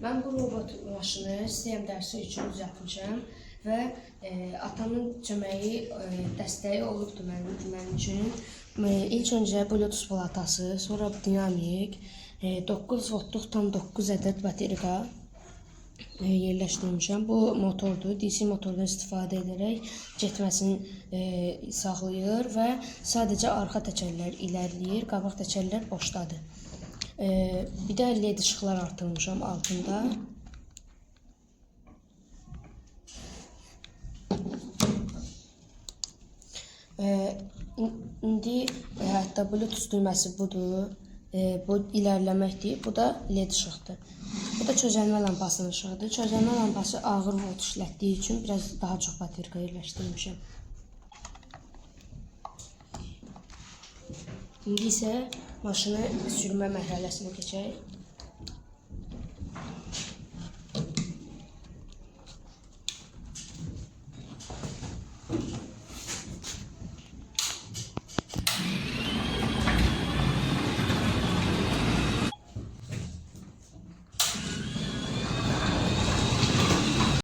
Mən bu robot maşını sistem dərsi üçün düzəltmişəm və atamın köməyi, dəstəyi olubdu mənim üçün. İlk öncə Bluetooth platası, sonra dinamik, 9 voltluq tam 9 ədəd baterika yerləşdirmişəm. Bu motordur, DC motordan istifadə edərək getməsini saxlayır və sadəcə arxa təkərlər ilərləyir, qabaq təkərlər boşdadır. Bir də LED işıqlar artırmışam altında. İndi hətta Bluetooth düyməsi budur. Bu ilərləməkdir. Bu da LED işıqdır. Bu da çözəlmə lampasının işığıdır. Çözəlmə lampası ağır volt işlətdiyi üçün biraz daha çox baterika yerləşdirmişəm. İndi isə maşını sürmə mərhələsinə keçək.